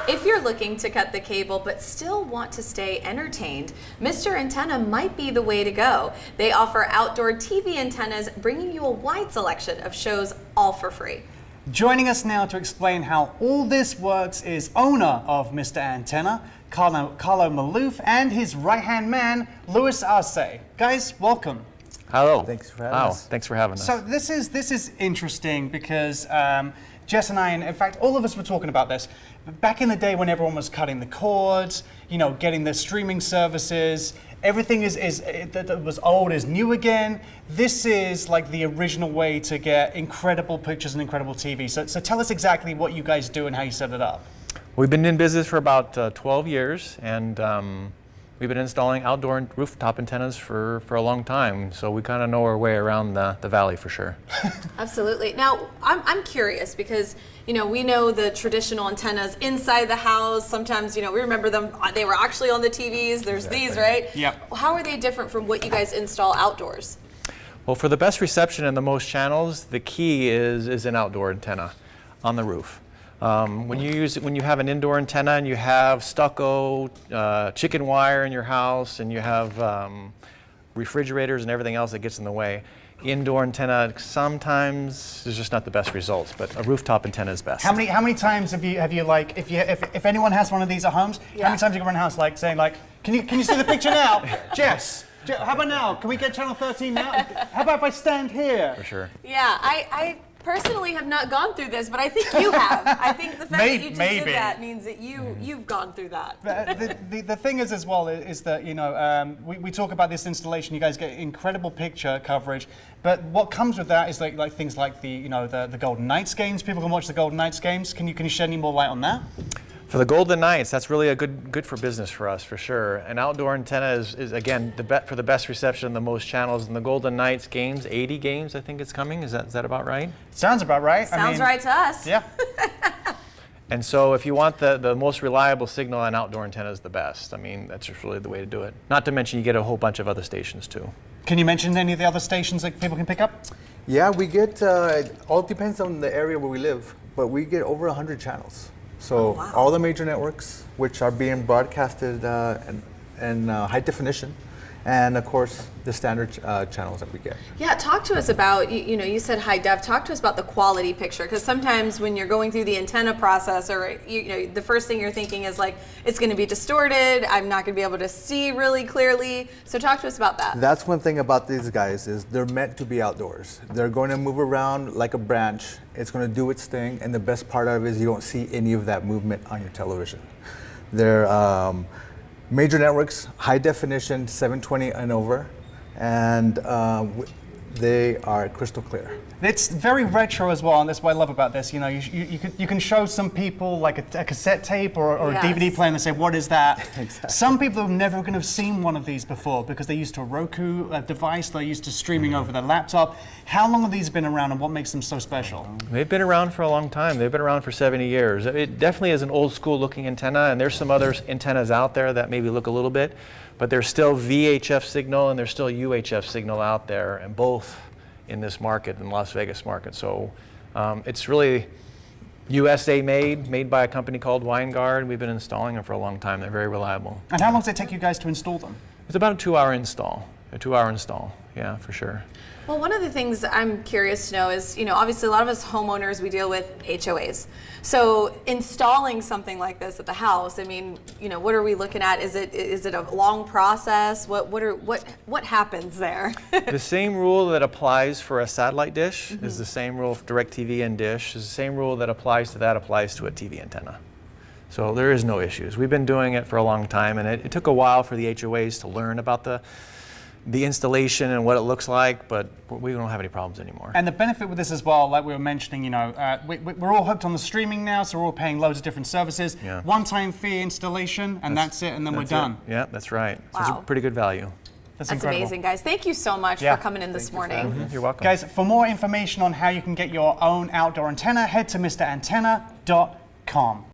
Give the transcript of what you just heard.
If you're looking to cut the cable but still want to stay entertained, Mr. Antenna might be the way to go. They offer outdoor TV antennas, bringing you a wide selection of shows all for free. Joining us now to explain how all this works is owner of Mr. Antenna, Karlo Maalouf, and his right-hand man, Luis Arce. Guys, welcome. Hello. Thanks for having us. Thanks for having us. So this is interesting because Jess and I, and in fact all of us were talking about this. Back in the day when everyone was cutting the cords, you know, getting the streaming services, everything that was old is new again. This is like the original way to get incredible pictures and incredible TV. So tell us exactly what you guys do and how you set it up. We've been in business for about 12 years, and we've been installing outdoor and rooftop antennas for a long time, so we kind of know our way around the valley for sure. Absolutely. Now, I'm curious because, you know, we know the traditional antennas inside the house. Sometimes, you know, we remember them, they were actually on the TVs. There's these, right? Yep. How are they different from what you guys install outdoors? Well, for the best reception and the most channels, the key is an outdoor antenna on the roof. When you have an indoor antenna and you have stucco, chicken wire in your house, and you have refrigerators and everything else that gets in the way, indoor antenna sometimes is just not the best results, but a rooftop antenna is best. How many times have you like, if anyone has one of these at homes, how many times you go around the house like saying like, can you see the picture now? Jess, how about now? Can we get channel 13 now? How about if I stand here? For sure. Yeah, I personally have not gone through this, but I think you have. I think the fact that you just did that means that you've gone through that. The thing is as well is that, you know, we talk about this installation, you guys get incredible picture coverage, but what comes with that is like things like the Golden Knights games. People can watch the Golden Knights games. Can you shed any more light on that? For the Golden Knights, that's really a good for business for us, for sure. An outdoor antenna is again for the best reception and the most channels. And the Golden Knights games, 80 games, I think it's coming. Is that about right? Sounds about right. Sounds right to us. Yeah. And so if you want the most reliable signal, an outdoor antenna is the best. I mean, that's just really the way to do it. Not to mention you get a whole bunch of other stations too. Can you mention any of the other stations that people can pick up? Yeah, we get, all depends on the area where we live, but we get over 100 channels. So all the major networks, which are being broadcasted in high definition, and of course the standard channels that we get. Yeah, talk to us about, you said high def, talk to us about the quality picture, because sometimes when you're going through the antenna process, or the first thing you're thinking is like, it's going to be distorted, I'm not going to be able to see really clearly. So talk to us about that. That's one thing about these guys is they're meant to be outdoors. They're going to move around like a branch. It's going to do its thing, and the best part of it is you don't see any of that movement on your television. They're major networks, high definition, 720 and over, and they are crystal clear. It's very retro as well, and that's what I love about this. You know, you can show some people like a cassette tape or a DVD player and say, what is that? Exactly. Some people are never going to have seen one of these before because they're used to a Roku device, they're used to streaming over their laptop. How long have these been around and what makes them so special? They've been around for a long time. They've been around for 70 years. It definitely is an old school looking antenna, and there's some other antennas out there that maybe look a little bit, but there's still VHF signal and there's still UHF signal out there, and both in this market, in the Las Vegas market. So it's really USA made by a company called Weingard. We've been installing them for a long time. They're very reliable. And how long does it take you guys to install them? It's about a 2-hour install. Yeah, for sure. Well, one of the things I'm curious to know is, obviously a lot of us homeowners, we deal with HOAs. So installing something like this at the house, I mean, what are we looking at? Is it a long process? What happens there? The same rule that applies for a satellite dish is the same rule for DirecTV and dish. Is the same rule that applies to a TV antenna. So there is no issues. We've been doing it for a long time, and it took a while for the HOAs to learn about the installation and what it looks like, but we don't have any problems anymore. And the benefit with this as well, like we were mentioning, we're all hooked on the streaming now, so we're all paying loads of different services. Yeah. One-time fee installation, and that's it, and then we're done. Yeah, that's right. Wow. So it's a pretty good value. That's amazing, guys. Thank you so much for coming in this morning. You're welcome. Guys, for more information on how you can get your own outdoor antenna, head to MrAntenna.com.